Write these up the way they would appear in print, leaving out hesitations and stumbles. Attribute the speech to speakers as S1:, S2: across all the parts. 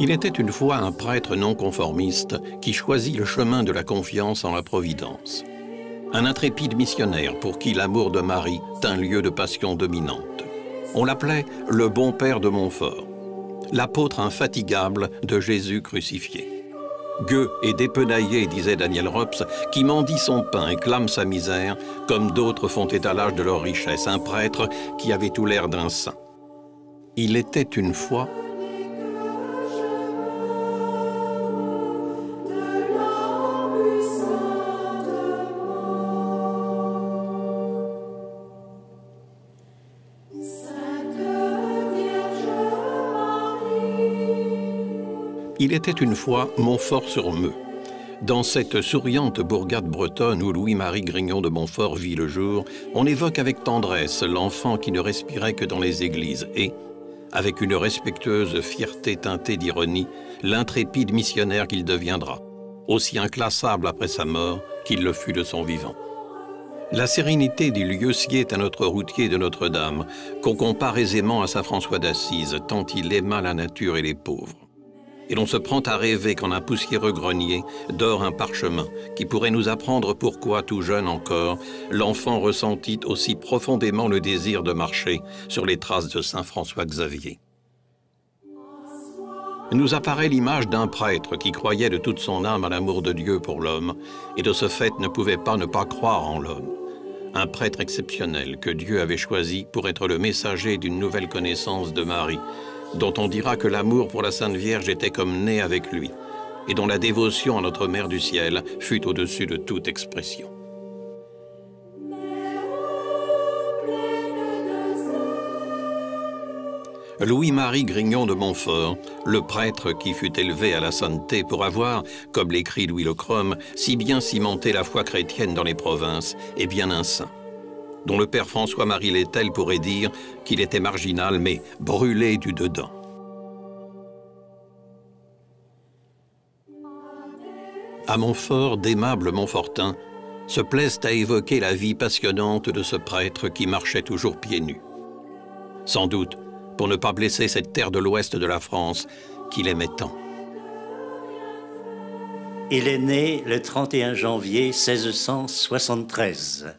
S1: Il était une fois un prêtre non conformiste qui choisit le chemin de la confiance en la Providence. Un intrépide missionnaire pour qui l'amour de Marie tint lieu de passion dominante. On l'appelait le bon père de Montfort, l'apôtre infatigable de Jésus crucifié. Gueux et dépenaillé, disait Daniel Rops, qui mendie son pain et clame sa misère, comme d'autres font étalage de leur richesse, un prêtre qui avait tout l'air d'un saint. Il était une fois Montfort-sur-Meux. Dans cette souriante bourgade bretonne où Louis-Marie Grignon de Montfort vit le jour, on évoque avec tendresse l'enfant qui ne respirait que dans les églises et, avec une respectueuse fierté teintée d'ironie, l'intrépide missionnaire qu'il deviendra, aussi inclassable après sa mort qu'il le fut de son vivant. La sérénité du lieu sied à notre routier de Notre-Dame, qu'on compare aisément à saint François d'Assise, tant il aima la nature et les pauvres. Et l'on se prend à rêver qu'en un poussiéreux grenier dort un parchemin qui pourrait nous apprendre pourquoi, tout jeune encore, l'enfant ressentit aussi profondément le désir de marcher sur les traces de saint François Xavier. Nous apparaît l'image d'un prêtre qui croyait de toute son âme à l'amour de Dieu pour l'homme et de ce fait ne pouvait pas ne pas croire en l'homme. Un prêtre exceptionnel que Dieu avait choisi pour être le messager d'une nouvelle connaissance de Marie, dont on dira que l'amour pour la Sainte Vierge était comme né avec lui, et dont la dévotion à notre Mère du Ciel fut au-dessus de toute expression. Louis-Marie Grignon de Montfort, le prêtre qui fut élevé à la sainteté pour avoir, comme l'écrit Louis Le Crom, si bien cimenté la foi chrétienne dans les provinces, est bien un saint, dont le père François-Marie Lettel pourrait dire qu'il était marginal, mais brûlé du dedans. À Montfort, d'aimables Montfortins se plaisent à évoquer la vie passionnante de ce prêtre qui marchait toujours pieds nus. Sans doute pour ne pas blesser cette terre de l'ouest de la France qu'il aimait tant.
S2: Il est né le 31 janvier 1673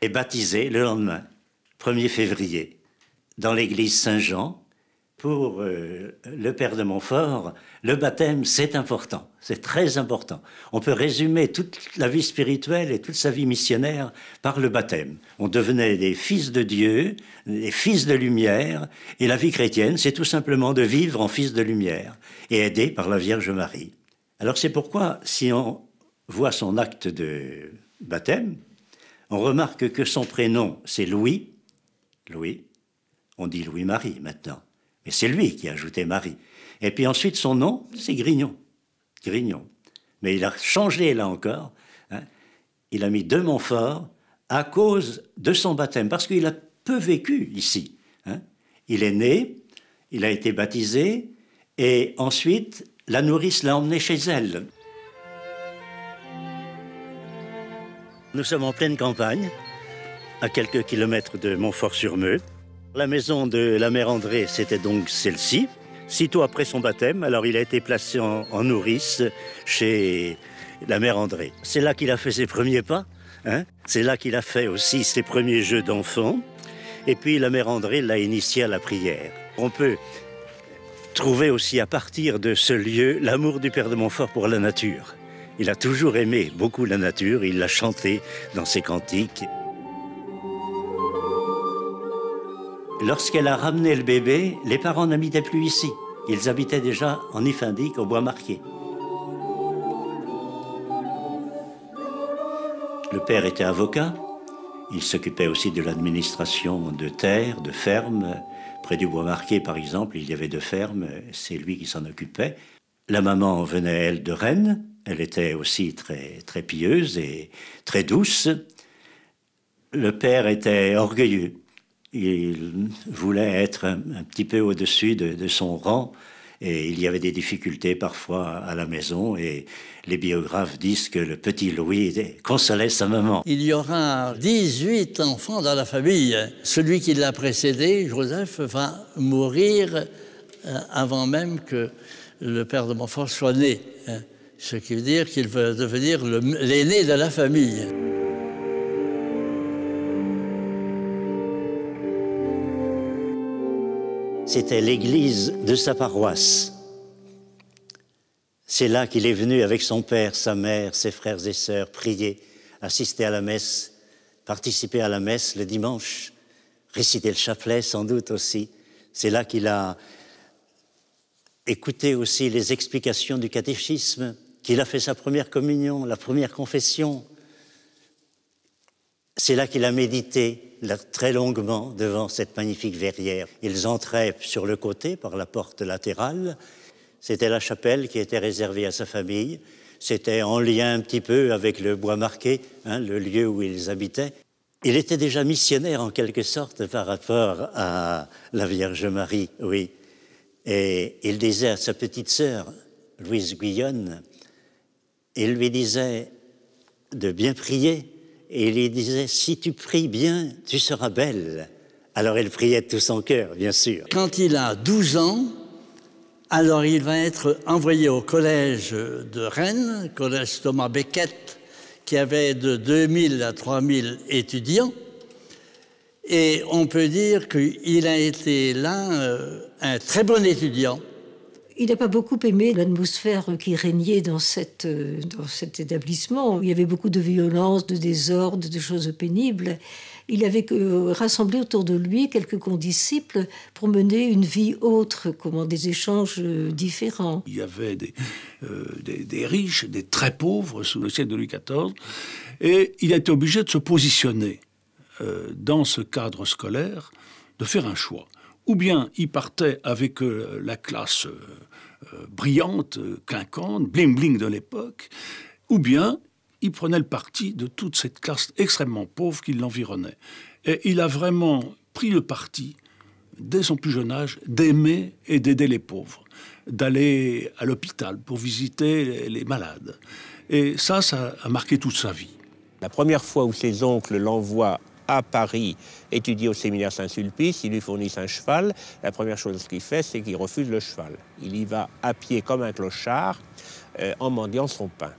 S2: et baptisé le lendemain, 1er février, dans l'église Saint-Jean. Pour le père de Montfort, le baptême, c'est important, c'est très important. On peut résumer toute la vie spirituelle et toute sa vie missionnaire par le baptême. On devenait des fils de Dieu, des fils de lumière, et la vie chrétienne, c'est tout simplement de vivre en fils de lumière et aidé par la Vierge Marie. Alors c'est pourquoi, si on voit son acte de baptême, on remarque que son prénom, c'est Louis. Louis, on dit Louis-Marie maintenant. Mais c'est lui qui a ajouté Marie. Et puis ensuite, son nom, c'est Grignon. Grignon. Mais il a changé, là encore. Hein. Il a mis de Montfort à cause de son baptême, parce qu'il a peu vécu ici. Hein. Il est né, il a été baptisé, et ensuite, la nourrice l'a emmené chez elle. Nous sommes en pleine campagne, à quelques kilomètres de Montfort-sur-Meux. La maison de la mère André, c'était donc celle-ci. Sitôt après son baptême, alors il a été placé en nourrice chez la mère André. C'est là qu'il a fait ses premiers pas. Hein. C'est là qu'il a fait aussi ses premiers jeux d'enfants. Et puis la mère André l'a initié à la prière. On peut trouver aussi à partir de ce lieu l'amour du père de Montfort pour la nature. Il a toujours aimé beaucoup la nature, il l'a chanté dans ses cantiques. Lorsqu'elle a ramené le bébé, les parents n'habitaient plus ici. Ils habitaient déjà en Ifindique, au Bois Marqué. Le père était avocat. Il s'occupait aussi de l'administration de terres, de fermes. Près du Bois Marqué, par exemple, il y avait 2 fermes. C'est lui qui s'en occupait. La maman venait, elle, de Rennes. Elle était aussi très, très pieuse et très douce. Le père était orgueilleux. Il voulait être un petit peu au-dessus de son rang et il y avait des difficultés parfois à la maison et les biographes disent que le petit Louis consolait sa maman.
S3: Il y aura 18 enfants dans la famille. Celui qui l'a précédé, Joseph, va mourir avant même que le père de Montfort soit né, hein, ce qui veut dire qu'il veut devenir l'aîné de la famille.
S2: C'était l'église de sa paroisse. C'est là qu'il est venu avec son père, sa mère, ses frères et sœurs, prier, assister à la messe, participer à la messe le dimanche, réciter le chapelet sans doute aussi. C'est là qu'il a écouté aussi les explications du catéchisme, qu'il a fait sa première communion, la première confession. C'est là qu'il a médité très longuement devant cette magnifique verrière. Ils entraient sur le côté par la porte latérale. C'était la chapelle qui était réservée à sa famille. C'était en lien un petit peu avec le Bois Marqué, hein, le lieu où ils habitaient. Il était déjà missionnaire en quelque sorte par rapport à la Vierge Marie, oui. Et il disait à sa petite sœur, Louise Guyonne, il lui disait de bien prier. Et il lui disait, si tu pries bien, tu seras belle. Alors elle priait de tout son cœur, bien sûr.
S3: Quand il a 12 ans, alors il va être envoyé au collège de Rennes, collège Thomas Becket, qui avait de 2000 à 3000 étudiants. Et on peut dire qu'il a été là un très bon étudiant.
S4: Il n'a pas beaucoup aimé l'atmosphère qui régnait dans cet établissement. Il y avait beaucoup de violence, de désordre, de choses pénibles. Il avait rassemblé autour de lui quelques condisciples pour mener une vie autre, des échanges différents.
S5: Il y avait des riches, des très pauvres sous le siècle de Louis XIV, et il a été obligé de se positionner dans ce cadre scolaire, de faire un choix. Ou bien il partait avec la classe brillante, clinquante, bling-bling de l'époque, ou bien il prenait le parti de toute cette classe extrêmement pauvre qui l'environnait. Et il a vraiment pris le parti, dès son plus jeune âge, d'aimer et d'aider les pauvres, d'aller à l'hôpital pour visiter les malades. Et ça a marqué toute sa vie.
S6: La première fois où ses oncles l'envoient à Paris, étudier au séminaire Saint-Sulpice, ils lui fournissent un cheval. La première chose qu'il fait, c'est qu'il refuse le cheval. Il y va à pied comme un clochard, en mendiant son pain.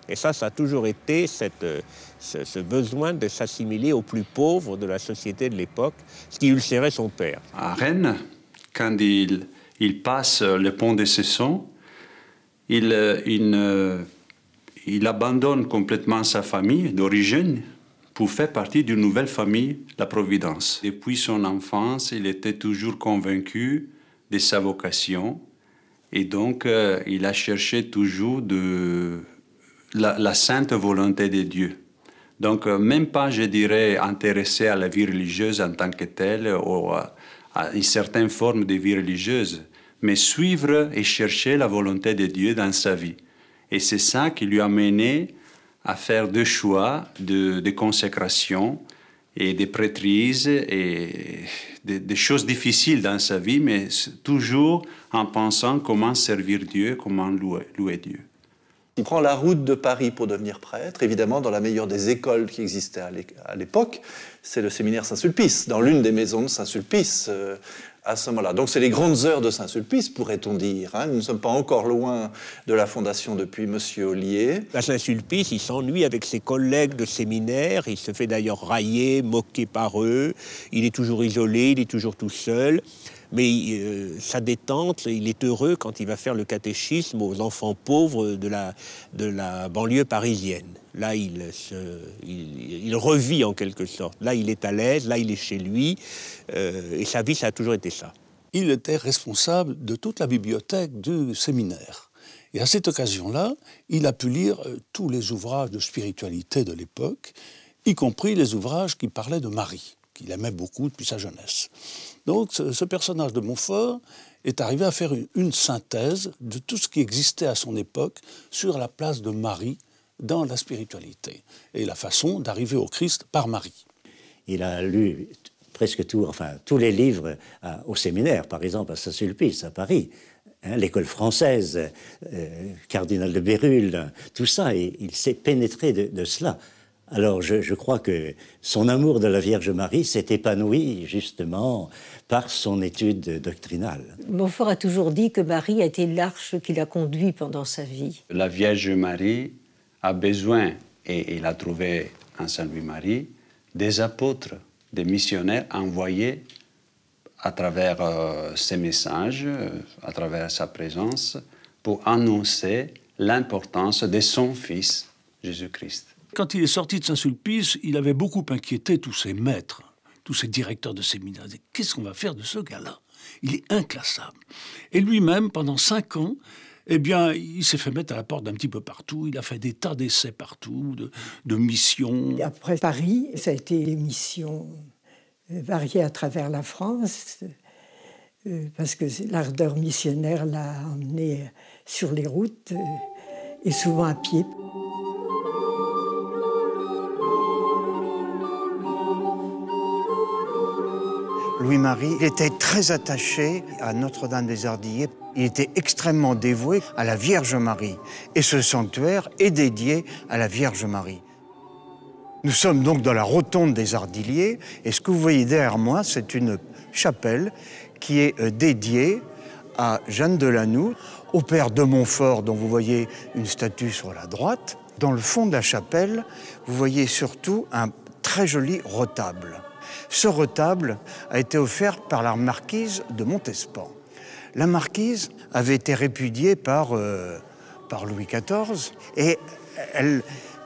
S6: Et ça a toujours été ce besoin de s'assimiler aux plus pauvres de la société de l'époque, ce qui ulcérait son père.
S7: À Rennes, quand il passe le pont de Cesson, il abandonne complètement sa famille d'origine pour faire partie d'une nouvelle famille, la Providence. Depuis son enfance, il était toujours convaincu de sa vocation et donc il a cherché toujours la sainte volonté de Dieu. Donc même pas, je dirais, intéressé à la vie religieuse en tant que telle ou à une certaine forme de vie religieuse, mais suivre et chercher la volonté de Dieu dans sa vie. Et c'est ça qui lui a mené à faire deux choix de consécration et de prêtrise et des choses difficiles dans sa vie, mais toujours en pensant comment servir Dieu, comment louer Dieu.
S8: Il prend la route de Paris pour devenir prêtre, évidemment dans la meilleure des écoles qui existaient à l'époque, c'est le séminaire Saint-Sulpice, dans l'une des maisons de Saint-Sulpice à ce moment-là. Donc c'est les grandes heures de Saint-Sulpice, pourrait-on dire. Hein. Nous ne sommes pas encore loin de la fondation depuis M. Ollier.
S6: À Saint-Sulpice, il s'ennuie avec ses collègues de séminaire, il se fait d'ailleurs railler, moquer par eux, il est toujours isolé, il est toujours tout seul. Mais sa détente, il est heureux quand il va faire le catéchisme aux enfants pauvres de la banlieue parisienne. Là, il revit en quelque sorte. Là, il est à l'aise, là, il est chez lui. Et sa vie, ça a toujours été ça.
S5: Il était responsable de toute la bibliothèque du séminaire. Et à cette occasion-là, il a pu lire tous les ouvrages de spiritualité de l'époque, y compris les ouvrages qui parlaient de Marie, qu'il aimait beaucoup depuis sa jeunesse. Donc ce personnage de Montfort est arrivé à faire une synthèse de tout ce qui existait à son époque sur la place de Marie dans la spiritualité et la façon d'arriver au Christ par Marie.
S2: Il a lu presque tous les livres au séminaire, par exemple à Saint-Sulpice, à Paris, hein, l'école française, cardinal de Bérulle, tout ça, et il s'est pénétré de cela. Alors je crois que son amour de la Vierge Marie s'est épanoui justement par son étude doctrinale.
S4: Montfort a toujours dit que Marie a été l'arche qui l'a conduit pendant sa vie.
S7: La Vierge Marie a besoin, et il a trouvé en Saint-Louis-Marie, des apôtres, des missionnaires envoyés à travers ses messages, à travers sa présence, pour annoncer l'importance de son Fils, Jésus-Christ.
S5: Quand il est sorti de Saint-Sulpice, il avait beaucoup inquiété tous ses maîtres, tous ses directeurs de séminaire. Qu'est-ce qu'on va faire de ce gars-là? Il est inclassable. Et lui-même, pendant 5 ans, eh bien, il s'est fait mettre à la porte d'un petit peu partout. Il a fait des tas d'essais partout, de missions.
S9: Après Paris, ça a été des missions variées à travers la France, parce que l'ardeur missionnaire l'a emmené sur les routes et souvent à pied.
S10: Louis-Marie, il était très attaché à Notre-Dame-des-Ardillers. Il était extrêmement dévoué à la Vierge Marie. Et ce sanctuaire est dédié à la Vierge Marie. Nous sommes donc dans la rotonde des Ardilliers. Et ce que vous voyez derrière moi, c'est une chapelle qui est dédiée à Jeanne de Lanoux, au père de Montfort, dont vous voyez une statue sur la droite. Dans le fond de la chapelle, vous voyez surtout un très joli retable. Ce retable a été offert par la marquise de Montespan. La marquise avait été répudiée par Louis XIV et elle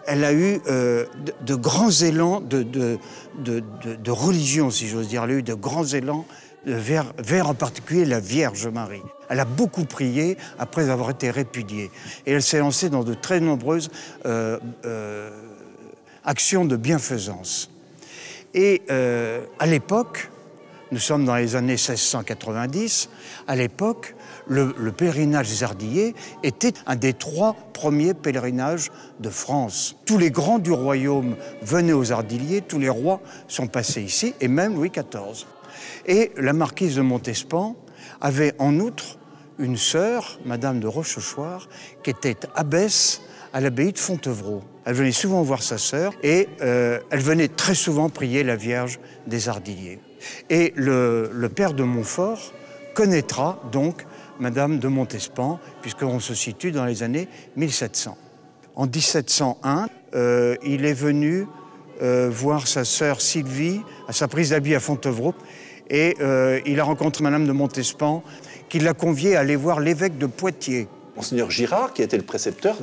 S10: a eu de grands élans de religion, si j'ose dire. Elle a eu de grands élans vers en particulier la Vierge Marie. Elle a beaucoup prié après avoir été répudiée. Et elle s'est lancée dans de très nombreuses actions de bienfaisance. Et à l'époque, nous sommes dans les années 1690, à l'époque, le pèlerinage des Ardillers était un des 3 premiers pèlerinages de France. Tous les grands du royaume venaient aux Ardilliers, tous les rois sont passés ici, et même Louis XIV. Et la marquise de Montespan avait en outre une sœur, Madame de Rochechouart, qui était abbesse à l'abbaye de Fontevraud. Elle venait souvent voir sa sœur et elle venait très souvent prier la Vierge des Ardilliers. Et le père de Montfort connaîtra donc Madame de Montespan, puisqu'on se situe dans les années 1700. En 1701, il est venu voir sa sœur Sylvie à sa prise d'habit à Fontevraud et il a rencontré Madame de Montespan qui l'a convié à aller voir l'évêque de Poitiers.
S8: Monseigneur Girard, qui était le précepteur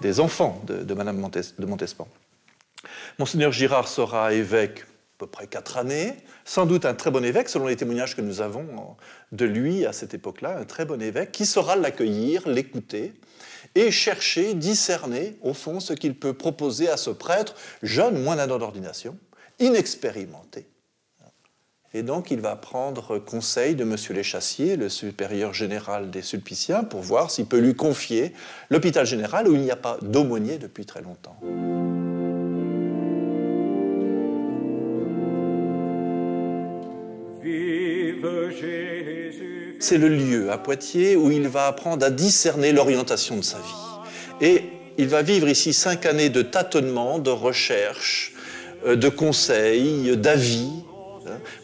S8: des enfants de Madame de Montespan. Monseigneur Girard sera évêque à peu près 4 années, sans doute un très bon évêque, selon les témoignages que nous avons de lui à cette époque-là, un très bon évêque, qui saura l'accueillir, l'écouter, et chercher, discerner, au fond, ce qu'il peut proposer à ce prêtre, jeune, moins d'un an d'ordination, inexpérimenté. Et donc, il va prendre conseil de M. Léchassier, le supérieur général des Sulpiciens, pour voir s'il peut lui confier l'hôpital général où il n'y a pas d'aumônier depuis très longtemps. C'est le lieu à Poitiers où il va apprendre à discerner l'orientation de sa vie. Et il va vivre ici 5 années de tâtonnement, de recherche, de conseils, d'avis,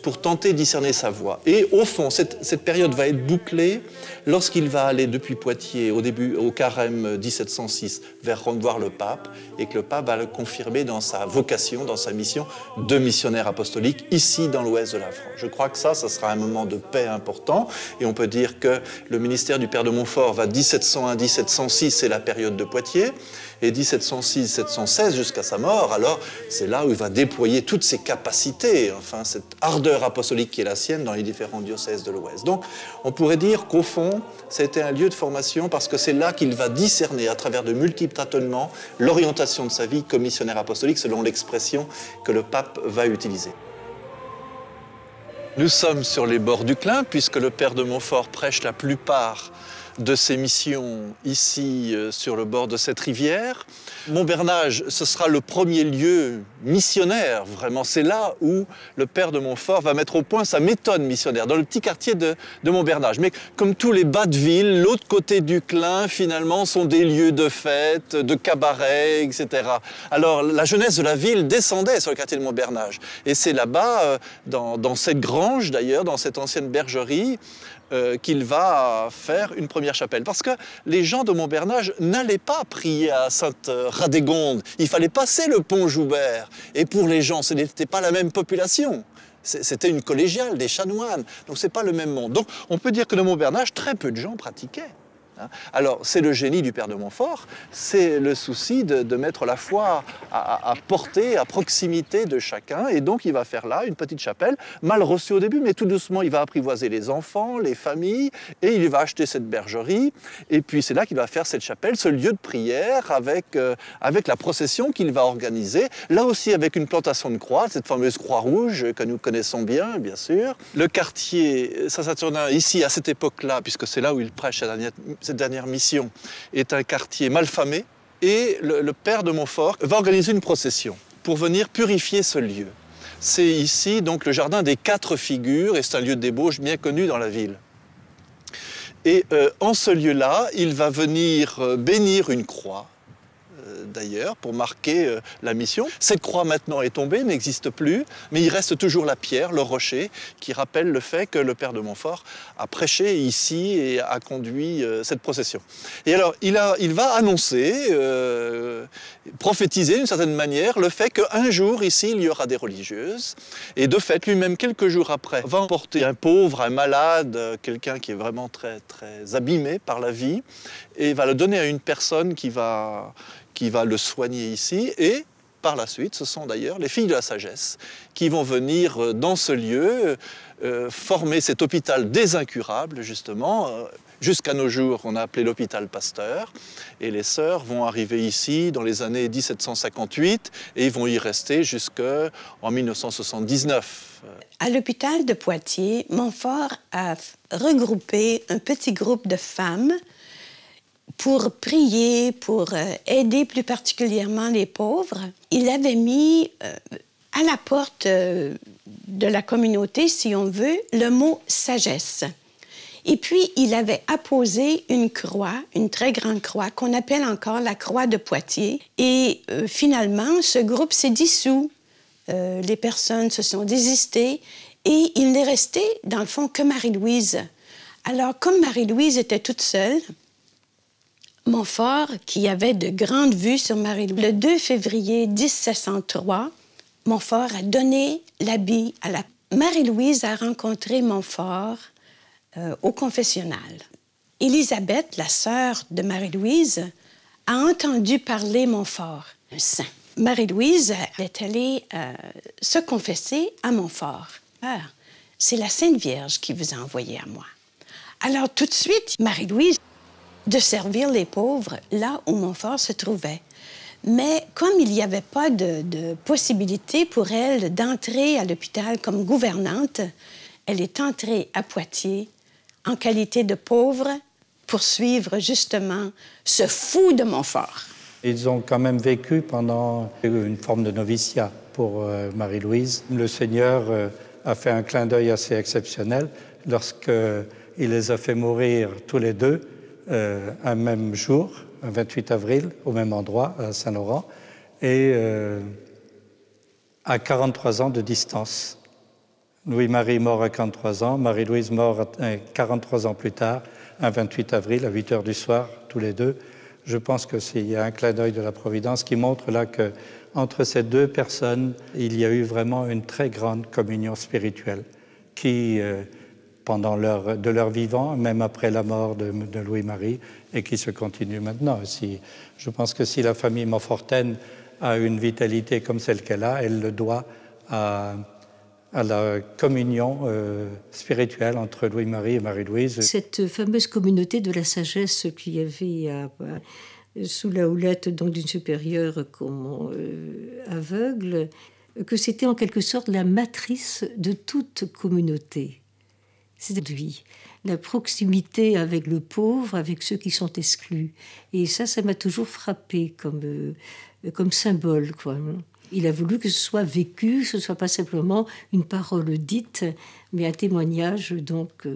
S8: pour tenter de discerner sa voie. Et au fond, cette période va être bouclée lorsqu'il va aller depuis Poitiers au carême 1706 vers Rome voir le pape, et que le pape va le confirmer dans sa vocation, dans sa mission de missionnaire apostolique ici dans l'ouest de la France. Je crois que ça sera un moment de paix important, et on peut dire que le ministère du père de Montfort va 1701-1706, c'est la période de Poitiers, et 1706-1716 jusqu'à sa mort, alors c'est là où il va déployer toutes ses capacités, enfin cette ardeur apostolique qui est la sienne dans les différents diocèses de l'Ouest. Donc on pourrait dire qu'au fond, c'était un lieu de formation parce que c'est là qu'il va discerner à travers de multiples tâtonnements l'orientation de sa vie comme missionnaire apostolique selon l'expression que le pape va utiliser. Nous sommes sur les bords du Clin puisque le père de Montfort prêche la plupart de ses missions ici sur le bord de cette rivière. Montbernage, ce sera le premier lieu missionnaire, vraiment. C'est là où le père de Montfort va mettre au point sa méthode missionnaire, dans le petit quartier de Montbernage. Mais comme tous les bas de ville, l'autre côté du Clin, finalement, sont des lieux de fête, de cabaret, etc. Alors, la jeunesse de la ville descendait sur le quartier de Montbernage. Et c'est là-bas, dans cette grange d'ailleurs, dans cette ancienne bergerie, qu'il va faire une première chapelle. Parce que les gens de Montbernage n'allaient pas prier à Sainte-Radégonde. Il fallait passer le pont Joubert. Et pour les gens, ce n'était pas la même population. C'était une collégiale, des chanoines. Donc ce n'est pas le même monde. Donc on peut dire que de Montbernage, très peu de gens pratiquaient. Alors, c'est le génie du père de Montfort, c'est le souci de mettre la foi à portée, à proximité de chacun. Et donc, il va faire là une petite chapelle, mal reçue au début, mais tout doucement, il va apprivoiser les enfants, les familles, et il va acheter cette bergerie. Et puis, c'est là qu'il va faire cette chapelle, ce lieu de prière, avec la procession qu'il va organiser. Là aussi, avec une plantation de croix, cette fameuse croix rouge que nous connaissons bien sûr. Le quartier Saint-Saturnin, ici, à cette époque-là, puisque c'est là où il prêche cette dernière mission, est un quartier malfamé, et le père de Montfort va organiser une procession pour venir purifier ce lieu. C'est ici donc le jardin des 4 figures, et c'est un lieu de débauche bien connu dans la ville. Et en ce lieu-là, il va venir bénir une croix, d'ailleurs, pour marquer la mission. Cette croix maintenant est tombée, n'existe plus, mais il reste toujours la pierre, le rocher, qui rappelle le fait que le père de Montfort a prêché ici et a conduit cette procession. Et alors, il va annoncer, prophétiser d'une certaine manière, le fait qu'un jour, ici, il y aura des religieuses. Et de fait, lui-même, quelques jours après, va emporter un pauvre, un malade, quelqu'un qui est vraiment très, très abîmé par la vie, et va le donner à une personne qui va le soigner ici, et par la suite, ce sont d'ailleurs les filles de la sagesse qui vont venir dans ce lieu former cet hôpital des incurables, justement. Jusqu'à nos jours, on a appelé l'hôpital Pasteur, et les sœurs vont arriver ici dans les années 1758, et ils vont y rester jusqu'en 1979.
S11: À l'hôpital de Poitiers, Montfort a regroupé un petit groupe de femmes pour prier, pour aider plus particulièrement les pauvres. Il avait mis à la porte de la communauté, si on veut, le mot « sagesse ». Et puis, il avait apposé une croix, une très grande croix, qu'on appelle encore la croix de Poitiers. Et finalement, ce groupe s'est dissous. Les personnes se sont désistées et il n'est resté, dans le fond, que Marie-Louise. Alors, comme Marie-Louise était toute seule, Montfort, qui avait de grandes vues sur Marie-Louise, le 2 février 1703, Montfort a donné l'habit à la... Marie-Louise a rencontré Montfort au confessionnal. Élisabeth, la sœur de Marie-Louise, a entendu parler Montfort, un saint. Marie-Louise est allée se confesser à Montfort. C'est la Sainte Vierge qui vous a envoyé à moi. Alors, tout de suite, Marie-Louise, de servir les pauvres là où Montfort se trouvait. Mais comme il n'y avait pas de possibilité pour elle d'entrer à l'hôpital comme gouvernante, elle est entrée à Poitiers en qualité de pauvre pour suivre justement ce fou de Montfort.
S12: Ils ont quand même vécu pendant une forme de noviciat pour Marie-Louise. Le Seigneur a fait un clin d'œil assez exceptionnel lorsqu'il les a fait mourir tous les deux un même jour, un 28 avril, au même endroit, à Saint-Laurent, et à 43 ans de distance. Louis-Marie mort à 43 ans, Marie-Louise mort 43 ans plus tard, un 28 avril, à 8 heures du soir, tous les deux. Je pense qu'il y a un clin d'œil de la Providence qui montre là qu'entre ces deux personnes, il y a eu vraiment une très grande communion spirituelle qui... pendant de leur vivant, même après la mort de Louis-Marie, et qui se continue maintenant aussi. Je pense que si la famille Montfortaine a une vitalité comme celle qu'elle a, elle le doit à la communion spirituelle entre Louis-Marie et Marie-Louise.
S4: Cette fameuse communauté de la sagesse qu'il y avait sous la houlette d'une supérieure aveugle, que c'était en quelque sorte la matrice de toute communauté. C'est lui. la proximité avec le pauvre, avec ceux qui sont exclus. Et ça m'a toujours frappé comme symbole, quoi. Il a voulu que ce soit vécu, que ce ne soit pas simplement une parole dite, mais un témoignage donc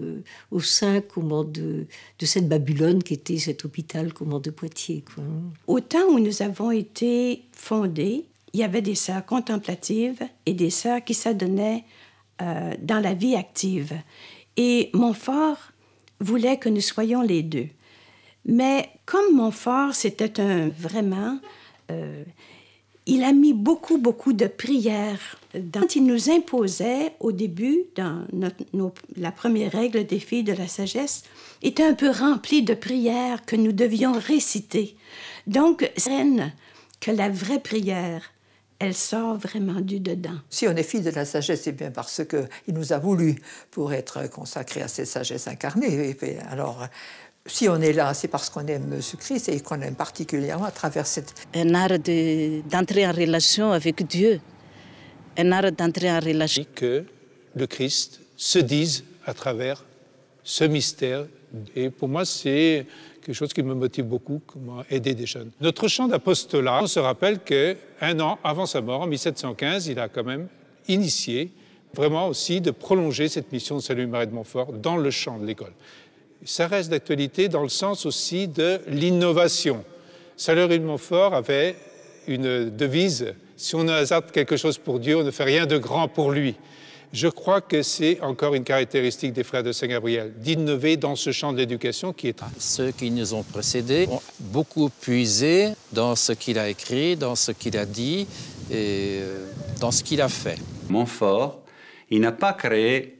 S4: au sein de cette Babylone qui était cet hôpital de Poitiers, quoi.
S11: Au temps où nous avons été fondés, il y avait des sœurs contemplatives et des sœurs qui s'adonnaient dans la vie active. Et Montfort voulait que nous soyons les deux. Mais comme Montfort, c'était vraiment... il a mis beaucoup de prières. Quand il nous imposait, au début, dans la première règle des filles de la sagesse, était un peu remplie de prières que nous devions réciter. Donc, c'est que la vraie prière, elle sort vraiment du dedans.
S13: Si on est fille de la sagesse, c'est bien parce qu'il nous a voulu pour être consacré à cette sagesse incarnée. Et alors, si on est là, c'est parce qu'on aime Jésus-Christ et qu'on aime particulièrement à travers cette...
S14: Un art d'entrer en relation avec Dieu. Un art d'entrer en relation.
S15: Que le Christ se dise à travers ce mystère. Et pour moi, c'est quelque chose qui me motive beaucoup, comment aider des jeunes. Notre chant d'apostolat, on se rappelle qu'un an avant sa mort, en 1715, il a quand même initié vraiment aussi de prolonger cette mission de Saint Louis-Marie de Montfort dans le chant de l'école. Ça reste d'actualité dans le sens aussi de l'innovation. Saint Louis de Montfort avait une devise, si on hasarde quelque chose pour Dieu, on ne fait rien de grand pour lui. Je crois que c'est encore une caractéristique des frères de Saint-Gabriel, d'innover dans ce champ de l'éducation qui est...
S16: Ceux qui nous ont précédés ont beaucoup puisé dans ce qu'il a écrit, dans ce qu'il a dit et dans ce qu'il a fait.
S7: Montfort, il n'a pas créé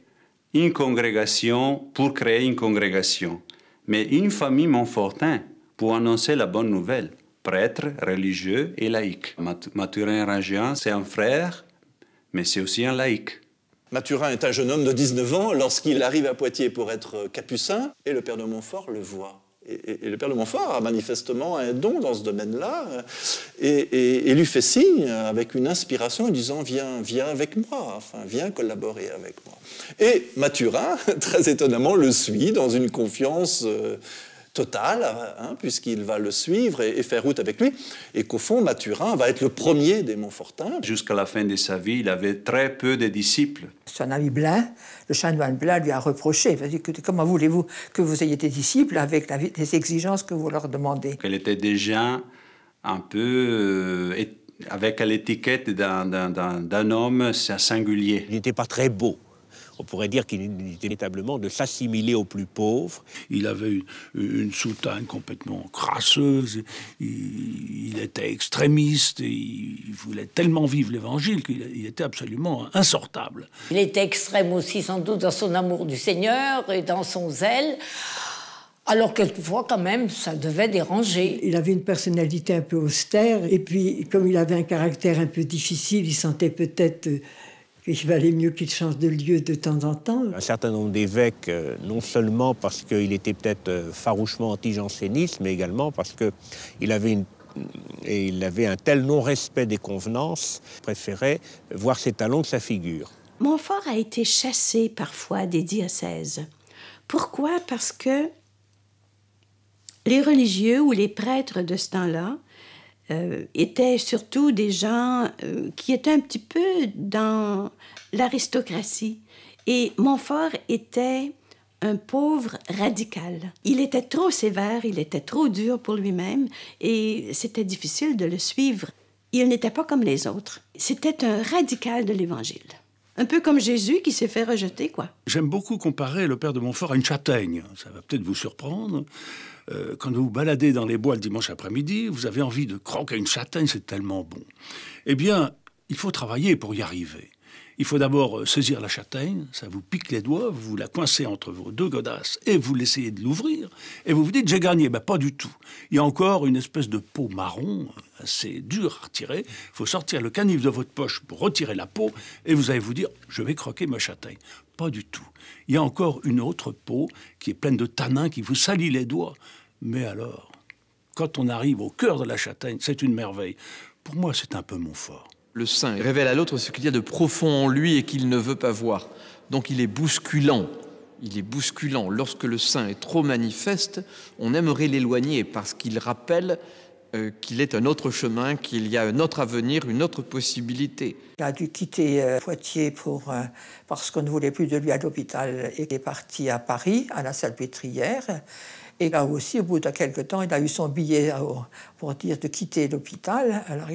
S7: une congrégation pour créer une congrégation, mais une famille Montfortin pour annoncer la bonne nouvelle, prêtres, religieux et laïcs. Mathurin Rangian, c'est un frère, mais c'est aussi un laïc.
S8: Mathurin est un jeune homme de 19 ans lorsqu'il arrive à Poitiers pour être capucin, et le père de Montfort le voit. Et le père de Montfort a manifestement un don dans ce domaine-là, et lui fait signe avec une inspiration en disant « Viens avec moi, enfin, viens collaborer avec moi ». Et Mathurin, très étonnamment, le suit dans une confiance totale, hein, puisqu'il va le suivre et faire route avec lui, et qu'au fond, Mathurin va être le premier des Montfortins.
S7: Jusqu'à la fin de sa vie, il avait très peu de disciples.
S13: Son ami Blain, le chanoine Blain, lui a reproché. Il a dit, comment voulez-vous que vous ayez des disciples avec les exigences que vous leur demandez?
S7: Elle était déjà un peu avec l'étiquette d'un homme singulier.
S6: Il n'était pas très beau. On pourrait dire qu'il était véritablement de s'assimiler aux plus pauvres.
S5: Il avait une soutane complètement crasseuse, il était extrémiste, et il voulait tellement vivre l'Évangile qu'il était absolument insortable.
S17: Il était extrême aussi sans doute dans son amour du Seigneur et dans son zèle. Alors quelquefois, quand même, ça devait déranger.
S9: Il avait une personnalité un peu austère, et puis comme il avait un caractère un peu difficile, il sentait peut-être... Il valait mieux qu'il change de lieu de temps en temps.
S6: Un certain nombre d'évêques, non seulement parce qu'il était peut-être farouchement anti-janséniste, mais également parce qu'il avait un tel non-respect des convenances, préférait voir ses talons que sa figure.
S11: Montfort a été chassé parfois des diocèses. Pourquoi? Parce que les religieux ou les prêtres de ce temps-là étaient surtout des gens qui étaient un petit peu dans l'aristocratie. Et Montfort était un pauvre radical. Il était trop sévère, il était trop dur pour lui-même et c'était difficile de le suivre. Il n'était pas comme les autres. C'était un radical de l'Évangile. Un peu comme Jésus qui s'est fait rejeter, quoi.
S5: J'aime beaucoup comparer le père de Montfort à une châtaigne. Ça va peut-être vous surprendre. Quand vous vous baladez dans les bois le dimanche après-midi, vous avez envie de croquer une châtaigne, c'est tellement bon. Eh bien, il faut travailler pour y arriver. Il faut d'abord saisir la châtaigne, ça vous pique les doigts, vous la coincez entre vos deux godasses et vous l'essayez de l'ouvrir, et vous vous dites « j'ai gagné ». Ben, pas du tout. Il y a encore une espèce de peau marron, assez dure à retirer. Il faut sortir le canif de votre poche pour retirer la peau, et vous allez vous dire « je vais croquer ma châtaigne ». Pas du tout. Il y a encore une autre peau qui est pleine de tanins, qui vous salit les doigts. Mais alors, quand on arrive au cœur de la châtaigne, c'est une merveille. Pour moi, c'est un peu Montfort.
S18: Le saint révèle à l'autre ce qu'il y a de profond en lui et qu'il ne veut pas voir. Donc il est bousculant. il est bousculant. Lorsque le saint est trop manifeste, on aimerait l'éloigner parce qu'il rappelle qu'il est un autre chemin, qu'il y a un autre avenir, une autre possibilité.
S13: Il a dû quitter Poitiers parce qu'on ne voulait plus de lui à l'hôpital et il est parti à Paris, à la Salpêtrière. Et là aussi, au bout de quelques temps, il a eu son billet pour dire de quitter l'hôpital. Alors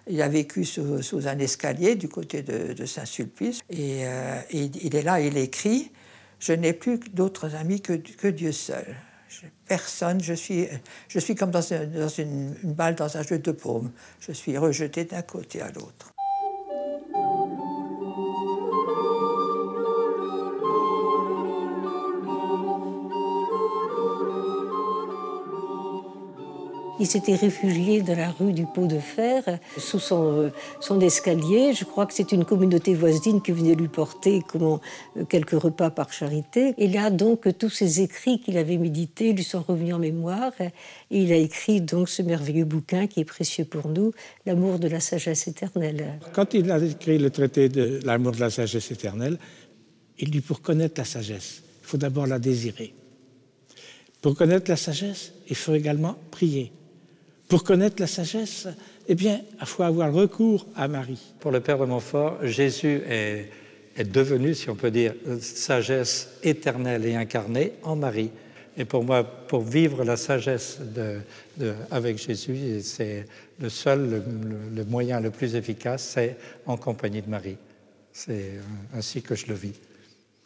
S13: il a vécu sous un escalier du côté de Saint-Sulpice. Et il est là, il écrit « Je n'ai plus d'autres amis que Dieu seul. Personne, je suis comme dans une balle dans un jeu de paume. Je suis rejeté d'un côté à l'autre. »
S4: Il s'était réfugié dans la rue du Pot de Fer, sous son escalier. Je crois que c'est une communauté voisine qui venait lui porter quelques repas par charité. Et là, donc, tous ces écrits qu'il avait médités lui sont revenus en mémoire. Et il a écrit donc ce merveilleux bouquin qui est précieux pour nous, L'amour de la sagesse éternelle.
S19: Quand il a écrit le traité de l'amour de la sagesse éternelle, il dit pour connaître la sagesse, il faut d'abord la désirer. Pour connaître la sagesse, il faut également prier. Pour connaître la sagesse, eh bien, il faut avoir recours à Marie.
S12: Pour le Père de Montfort, Jésus est devenu, si on peut dire, sagesse éternelle et incarnée en Marie. Et pour moi, pour vivre la sagesse avec Jésus, c'est le moyen le plus efficace, c'est en compagnie de Marie. C'est ainsi que je le vis.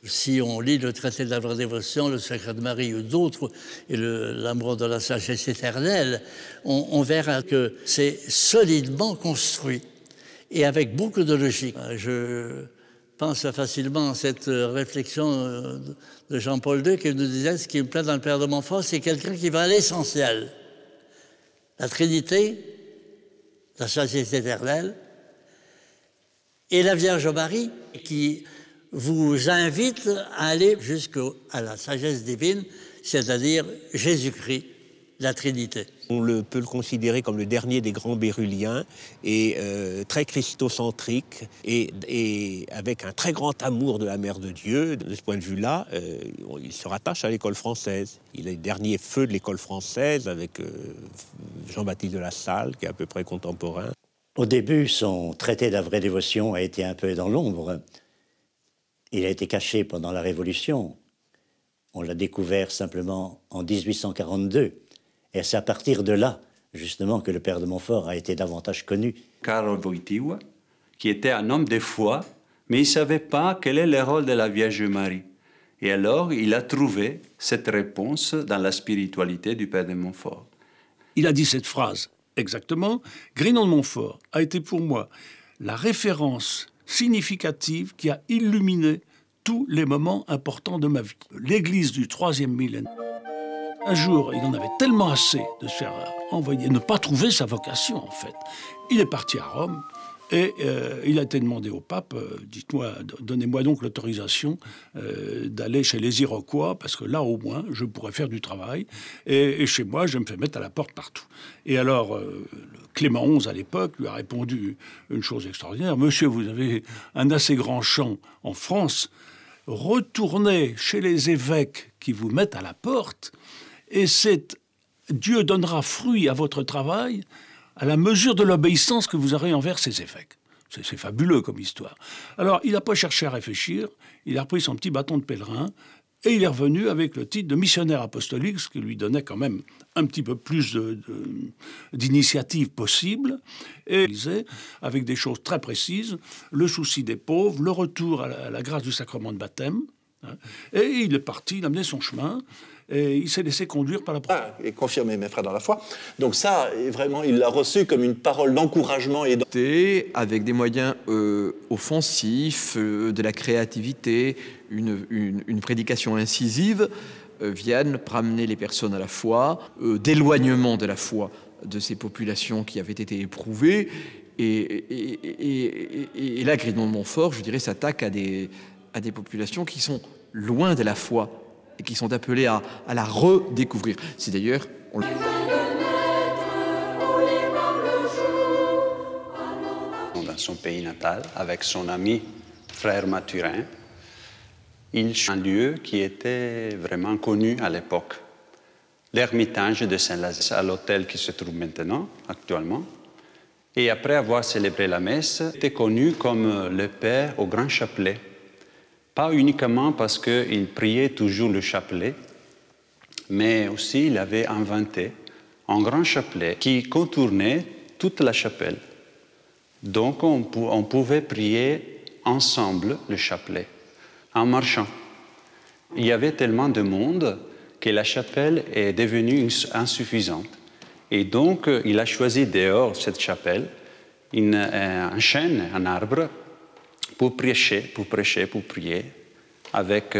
S3: Si on lit le traité de la vraie dévotion, le secret de Marie ou d'autres, et l'amour de la sagesse éternelle, on verra que c'est solidement construit et avec beaucoup de logique. Je pense facilement à cette réflexion de Jean-Paul II qui nous disait « Ce qui me plaît dans le Père de Montfort, c'est quelqu'un qui va à l'essentiel. La Trinité, la sagesse éternelle, et la Vierge Marie qui vous invite à aller jusqu'à la sagesse divine, c'est-à-dire Jésus-Christ, la Trinité.
S6: On peut le considérer comme le dernier des grands béruliens et très christocentrique et avec un très grand amour de la Mère de Dieu. De ce point de vue-là, il se rattache à l'école française. Il est le dernier feu de l'école française avec Jean-Baptiste de La Salle, qui est à peu près contemporain.
S2: Au début, son traité de la vraie dévotion a été un peu dans l'ombre. Il a été caché pendant la Révolution. On l'a découvert simplement en 1842. Et c'est à partir de là, justement, que le Père de Montfort a été davantage connu.
S7: Karol Wojtyła, qui était un homme de foi, mais il ne savait pas quel est le rôle de la Vierge Marie. Et alors, il a trouvé cette réponse dans la spiritualité du Père de Montfort.
S5: Il a dit cette phrase, exactement. Grignon de Montfort a été pour moi la référence significative qui a illuminé tous les moments importants de ma vie. L'Église du troisième millénaire. Un jour, il en avait tellement assez de se faire envoyer, ne pas trouver sa vocation en fait. Il est parti à Rome et il a été demandé au pape, dites-moi, donnez-moi donc l'autorisation d'aller chez les Iroquois, parce que là au moins je pourrais faire du travail, et chez moi je me fais mettre à la porte partout. Et alors Clément XI à l'époque lui a répondu une chose extraordinaire: monsieur, vous avez un assez grand champ en France, retournez chez les évêques qui vous mettent à la porte, et Dieu donnera fruit à votre travail à la mesure de l'obéissance que vous aurez envers ces évêques. C'est fabuleux comme histoire. Alors, il n'a pas cherché à réfléchir, il a repris son petit bâton de pèlerin, et il est revenu avec le titre de missionnaire apostolique, ce qui lui donnait quand même un petit peu plus d'initiative possible, et il disait, avec des choses très précises, le souci des pauvres, le retour à la grâce du sacrement de baptême, hein, et il est parti, il a mené son chemin, et il s'est laissé conduire par la parole.
S8: Et confirmer mes frères dans la foi. Donc ça, vraiment, il l'a reçu comme une parole d'encouragement et
S18: avec des moyens offensifs, de la créativité, une prédication incisive, viennent ramener les personnes à la foi, d'éloignement de la foi de ces populations qui avaient été éprouvées. Et là, Grignon de Montfort, je dirais, s'attaque à des populations qui sont loin de la foi et qui sont appelés à la redécouvrir. C'est d'ailleurs...
S7: Dans son pays natal, avec son ami frère Mathurin, un lieu qui était vraiment connu à l'époque. L'ermitage de Saint-Lazare, à l'hôtel qui se trouve maintenant, actuellement. Et après avoir célébré la messe, il était connu comme le Père au grand chapelet. Pas uniquement parce qu'il priait toujours le chapelet, mais aussi il avait inventé un grand chapelet qui contournait toute la chapelle. Donc on pouvait prier ensemble le chapelet, en marchant. Il y avait tellement de monde que la chapelle est devenue insuffisante. Et donc, il a choisi dehors cette chapelle, un chêne, un arbre, pour prêcher, pour prier avec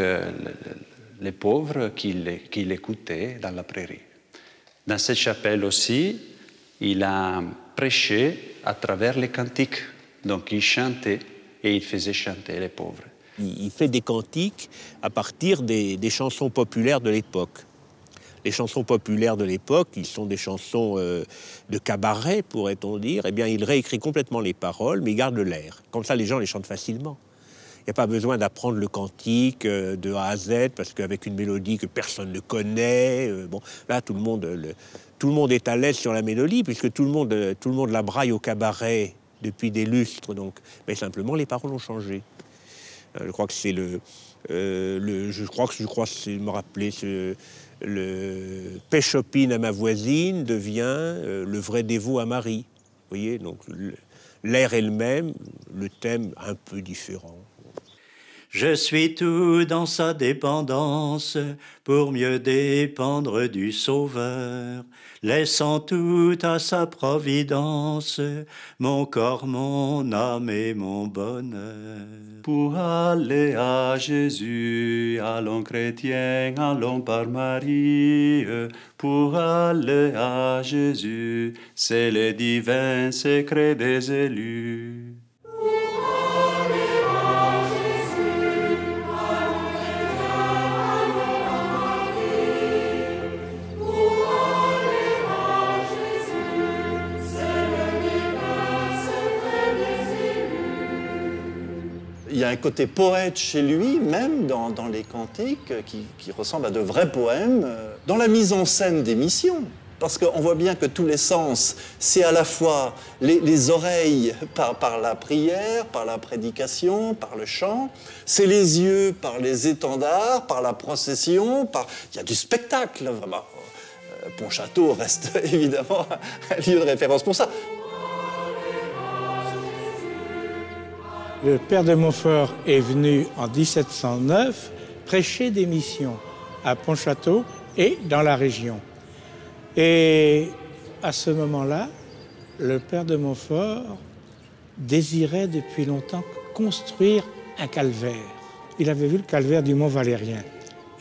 S7: les pauvres qui l'écoutaient dans la prairie. Dans cette chapelle aussi, il a prêché à travers les cantiques. Donc, il chantait et il faisait chanter les pauvres.
S6: Il fait des cantiques à partir des chansons populaires de l'époque. Les chansons populaires de l'époque, qui sont des chansons de cabaret, pourrait-on dire, eh bien, il réécrit complètement les paroles, mais il garde l'air. Comme ça, les gens les chantent facilement. Il n'y a pas besoin d'apprendre le cantique de A à Z, parce qu'avec une mélodie que personne ne connaît, bon, là, tout le monde est à l'aise sur la mélodie, puisque tout le monde la braille au cabaret depuis des lustres. Donc, mais simplement, les paroles ont changé. Je crois que c'est me rappeler le Péchopine à ma voisine devient le vrai dévot à Marie. Vous voyez, donc l'air est le même, le thème un peu différent.
S2: Je suis tout dans sa dépendance pour mieux dépendre du Sauveur, laissant tout à sa providence, mon corps, mon âme et mon bonheur.
S7: Pour aller à Jésus, allons chrétiens, allons par Marie. Pour aller à Jésus, c'est le divin secret des élus.
S8: Il y a un côté poète chez lui, même dans les cantiques, qui ressemble à de vrais poèmes, dans la mise en scène des missions. Parce qu'on voit bien que tous les sens, c'est à la fois les oreilles par la prière, par la prédication, par le chant, c'est les yeux par les étendards, par la procession, il y a du spectacle, vraiment. Pontchâteau reste évidemment un lieu de référence pour ça.
S19: Le père de Montfort est venu en 1709 prêcher des missions à Pontchâteau et dans la région. Et à ce moment-là, le père de Montfort désirait depuis longtemps construire un calvaire. Il avait vu le calvaire du Mont Valérien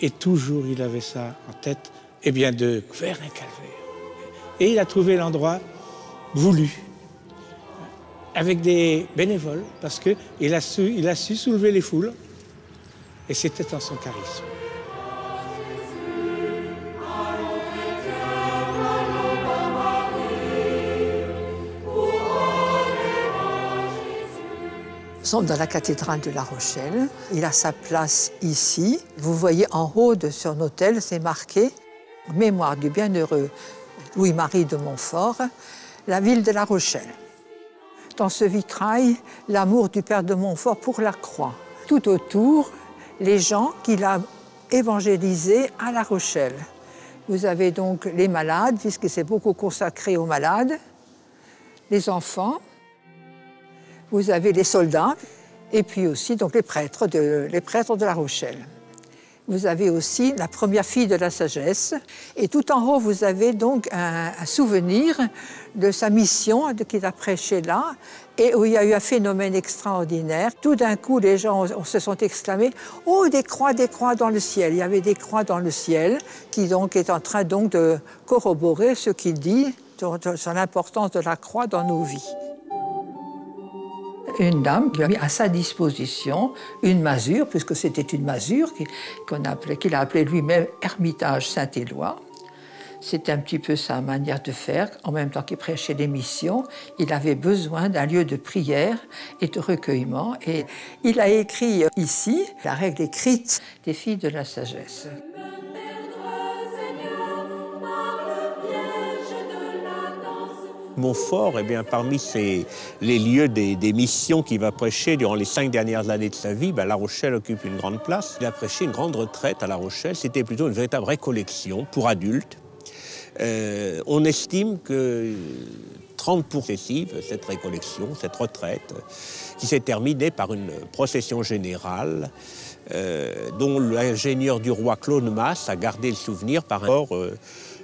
S19: et toujours il avait ça en tête, eh bien de faire un calvaire. Et il a trouvé l'endroit voulu, avec des bénévoles, parce qu'il a su soulever les foules, et c'était en son charisme.
S13: Nous sommes dans la cathédrale de La Rochelle. Il a sa place ici. Vous voyez en haut de son autel, c'est marqué « Mémoire du bienheureux Louis-Marie de Montfort, la ville de La Rochelle ». Dans ce vitrail, l'amour du père de Montfort pour la croix. Tout autour, les gens qu'il a évangélisés à La Rochelle. Vous avez donc les malades, puisque c'est beaucoup consacré aux malades, les enfants, vous avez les soldats, et puis aussi donc les prêtres de La Rochelle. Vous avez aussi la première fille de la sagesse. Et tout en haut, vous avez donc un souvenir de sa mission qu'il a prêché là, et où il y a eu un phénomène extraordinaire. Tout d'un coup, les gens se sont exclamés « Oh, des croix dans le ciel !» Il y avait des croix dans le ciel, qui donc est en train donc de corroborer ce qu'il dit sur l'importance de la croix dans nos vies. Une dame qui a mis à sa disposition une masure, puisque c'était une masure qu'il a appelée lui-même Ermitage Saint-Éloi. C'était un petit peu sa manière de faire. En même temps qu'il prêchait les missions, il avait besoin d'un lieu de prière et de recueillement. Et il a écrit ici la règle écrite des filles de la sagesse.
S6: Montfort, eh bien, parmi les lieux des missions qu'il va prêcher durant les 5 dernières années de sa vie, La Rochelle occupe une grande place. Il a prêché une grande retraite à La Rochelle. C'était plutôt une véritable récollection pour adultes. On estime que 30% cette récollection, cette retraite, qui s'est terminée par une procession générale dont l'ingénieur du roi Claude Masse a gardé le souvenir par un corps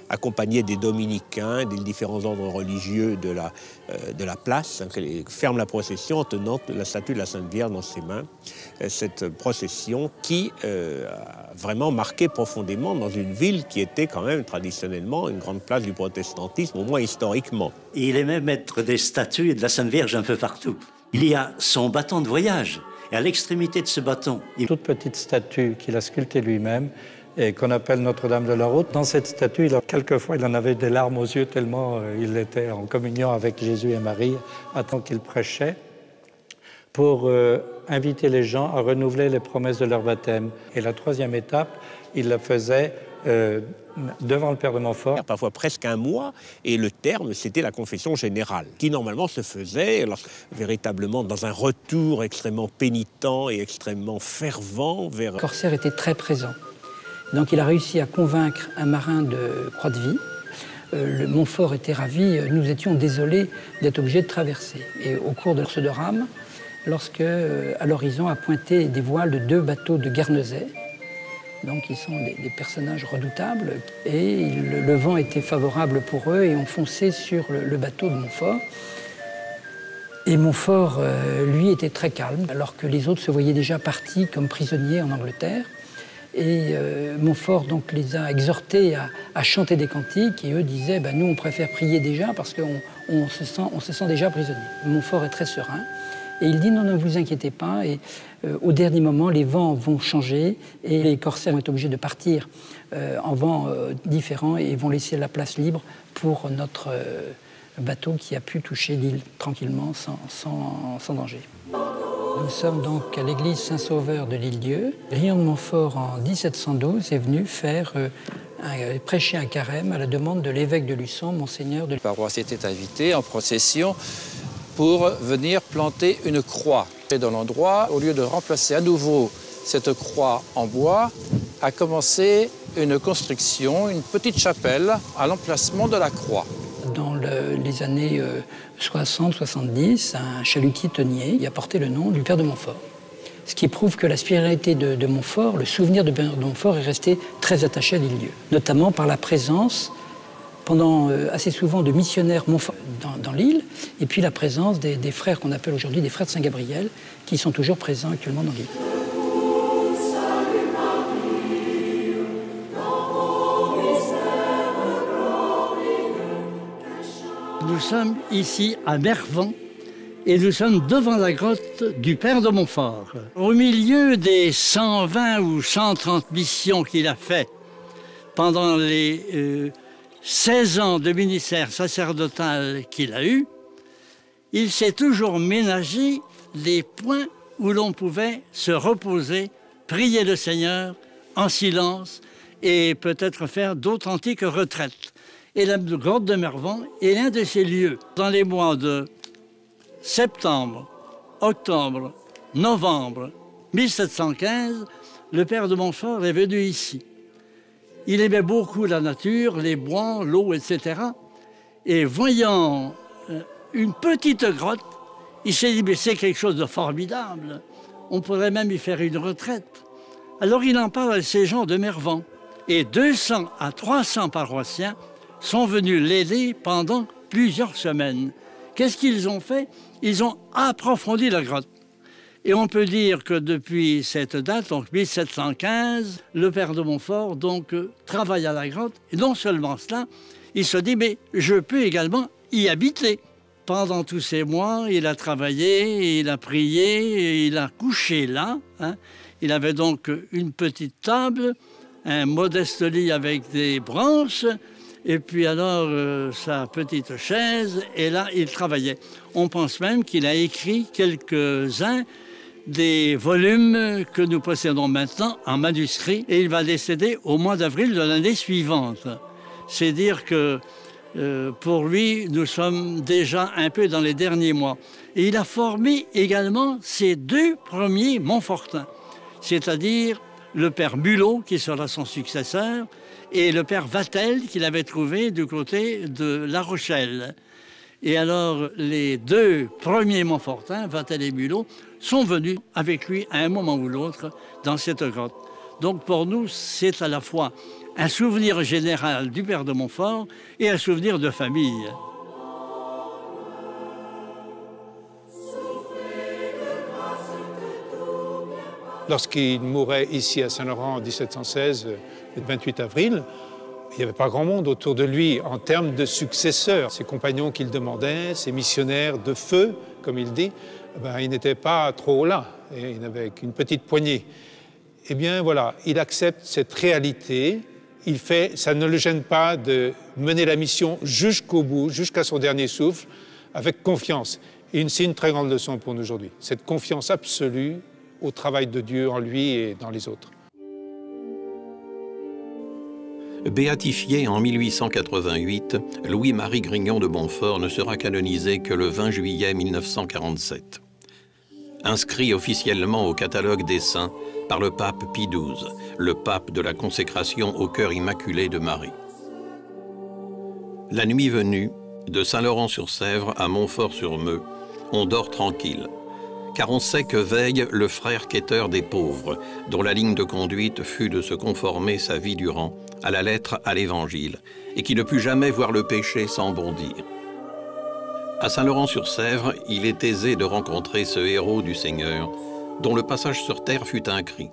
S6: accompagné des dominicains, des différents ordres religieux de la place, qui ferme la procession en tenant la statue de la Sainte Vierge dans ses mains. Cette procession qui a vraiment marqué profondément dans une ville qui était quand même traditionnellement une grande place du protestantisme, au moins historiquement.
S2: Et il aimait mettre des statues de la Sainte Vierge un peu partout. Il y a son bâton de voyage, et à l'extrémité de ce bâton...
S12: Une toute petite statue qu'il a sculptée lui-même, et qu'on appelle Notre-Dame de la Route. Dans cette statue, quelquefois, il en avait des larmes aux yeux tellement il était en communion avec Jésus et Marie, tant qu'il prêchait, pour inviter les gens à renouveler les promesses de leur baptême. Et la troisième étape, il la faisait devant le Père de Montfort.
S6: Parfois presque un mois, et le terme, c'était la confession générale, qui normalement se faisait véritablement dans un retour extrêmement pénitent et extrêmement fervent vers...
S20: Corsaire était très présent. Donc il a réussi à convaincre un marin de Croix-de-Vie. Le Montfort était ravi, nous étions désolés d'être obligés de traverser. Et au cours de ce drame, lorsque à l'horizon a pointé des voiles de 2 bateaux de Guernesey, donc ils sont des personnages redoutables, et le vent était favorable pour eux et ont foncé sur le bateau de Montfort. Et Montfort, lui, était très calme, alors que les autres se voyaient déjà partis comme prisonniers en Angleterre. Et Montfort donc, les a exhortés à chanter des cantiques, et eux disaient nous, on préfère prier déjà parce qu'on se sent déjà prisonnier. Montfort est très serein, et il dit non, ne vous inquiétez pas, et au dernier moment, les vents vont changer, et les corsaires vont être obligés de partir en vents différents, et vont laisser la place libre pour notre bateau qui a pu toucher l'île tranquillement, sans danger. Nous sommes donc à l'église Saint-Sauveur de l'Île-Dieu. Grignon de Montfort, en 1712, est venu prêcher un carême à la demande de l'évêque de Luçon, Monseigneur de...
S16: La paroisse était invitée en procession pour venir planter une croix. Et dans l'endroit, au lieu de remplacer à nouveau cette croix en bois, a commencé une construction, une petite chapelle à l'emplacement de la croix.
S20: Dans les années 60-70, un chalutier tonnier y a porté le nom du Père de Montfort. Ce qui prouve que la spiritualité de Montfort, le souvenir de Père de Montfort est resté très attaché à l'île-dieu. Notamment par la présence, assez souvent, de missionnaires Montfort dans l'île, et puis la présence des frères qu'on appelle aujourd'hui des frères de Saint-Gabriel, qui sont toujours présents actuellement dans l'île.
S3: Nous sommes ici à Mervan et nous sommes devant la grotte du Père de Montfort. Au milieu des 120 ou 130 missions qu'il a fait pendant les 16 ans de ministère sacerdotal qu'il a eu, il s'est toujours ménagé les points où l'on pouvait se reposer, prier le Seigneur en silence et peut-être faire d'authentiques retraites. Et la grotte de Mervan est l'un de ces lieux. Dans les mois de septembre, octobre, novembre 1715, le Père de Montfort est venu ici. Il aimait beaucoup la nature, les bois, l'eau, etc. Et voyant une petite grotte, il s'est dit, mais c'est quelque chose de formidable. On pourrait même y faire une retraite. Alors il en parle à ces gens de Mervan. Et 200 à 300 paroissiens sont venus l'aider pendant plusieurs semaines. Qu'est-ce qu'ils ont fait? Ils ont approfondi la grotte. Et on peut dire que depuis cette date, donc 1715, le Père de Montfort travaille à la grotte. Et non seulement cela, il se dit, mais je peux également y habiter. Pendant tous ces mois, il a travaillé, il a prié, il a couché là. Il avait donc une petite table, un modeste lit avec des branches, et puis alors sa petite chaise, et là il travaillait. On pense même qu'il a écrit quelques-uns des volumes que nous possédons maintenant en manuscrit, et il va décéder au mois d'avril de l'année suivante. C'est dire que pour lui, nous sommes déjà un peu dans les derniers mois. Et il a formé également ses deux premiers Montfortins, c'est-à-dire le père Mulot, qui sera son successeur, et le père Vatel, qu'il avait trouvé du côté de La Rochelle. Et alors, les deux premiers Montfortins, Vatel et Mulot, sont venus avec lui à un moment ou l'autre dans cette grotte. Donc pour nous, c'est à la fois un souvenir général du père de Montfort et un souvenir de famille.
S15: Lorsqu'il mourait ici à Saint-Laurent en 1716, le 28 avril, il n'y avait pas grand monde autour de lui en termes de successeurs. Ses compagnons qu'il demandait, ses missionnaires de feu, comme il dit, ils n'étaient pas trop là, et il n'avait qu'une petite poignée. Eh bien voilà, il accepte cette réalité, ça ne le gêne pas de mener la mission jusqu'au bout, jusqu'à son dernier souffle, avec confiance. Et c'est une très grande leçon pour nous aujourd'hui, cette confiance absolue au travail de Dieu en lui et dans les autres.
S1: Béatifié en 1888, Louis-Marie Grignon de Montfort ne sera canonisé que le 20 juillet 1947. Inscrit officiellement au catalogue des saints par le pape Pie XII, le pape de la consécration au cœur immaculé de Marie. La nuit venue, de Saint-Laurent-sur-Sèvre à Montfort-sur-Meux, on dort tranquille, car on sait que veille le frère quêteur des pauvres, dont la ligne de conduite fut de se conformer sa vie durant à la lettre à l'Évangile, et qui ne put jamais voir le péché sans bondir. À Saint-Laurent-sur-Sèvre, il est aisé de rencontrer ce héros du Seigneur, dont le passage sur terre fut un cri,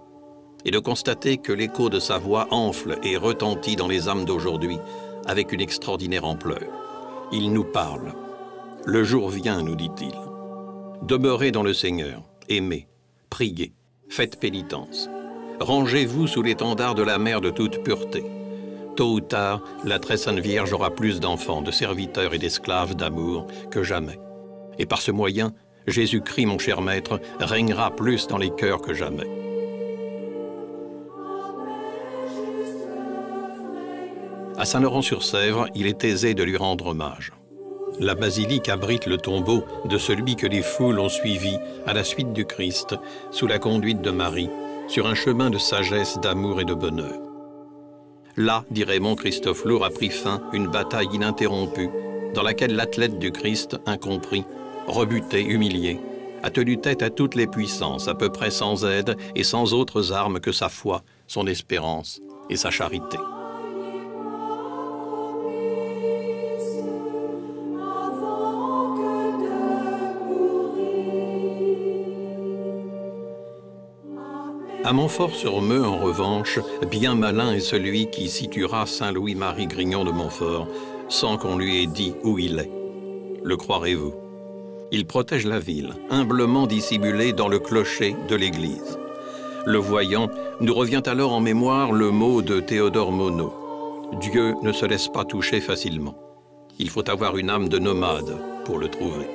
S1: et de constater que l'écho de sa voix enfle et retentit dans les âmes d'aujourd'hui avec une extraordinaire ampleur. Il nous parle. Le jour vient, nous dit-il. Demeurez dans le Seigneur, aimez, priez, faites pénitence. Rangez-vous sous l'étendard de la mère de toute pureté. Tôt ou tard, la très sainte Vierge aura plus d'enfants, de serviteurs et d'esclaves d'amour que jamais. Et par ce moyen, Jésus-Christ, mon cher maître, régnera plus dans les cœurs que jamais. À Saint-Laurent-sur-Sèvre, il est aisé de lui rendre hommage. La basilique abrite le tombeau de celui que les foules ont suivi à la suite du Christ, sous la conduite de Marie, sur un chemin de sagesse, d'amour et de bonheur. Là, dit Raymond Christophe Lourd, a pris fin une bataille ininterrompue dans laquelle l'athlète du Christ, incompris, rebuté, humilié, a tenu tête à toutes les puissances, à peu près sans aide et sans autres armes que sa foi, son espérance et sa charité. À Montfort-sur-Meux, en revanche, bien malin est celui qui situera Saint Louis-Marie Grignon de Montfort sans qu'on lui ait dit où il est. Le croirez-vous? Il protège la ville, humblement dissimulé dans le clocher de l'église. Le voyant, nous revient alors en mémoire le mot de Théodore Monod. Dieu ne se laisse pas toucher facilement. Il faut avoir une âme de nomade pour le trouver.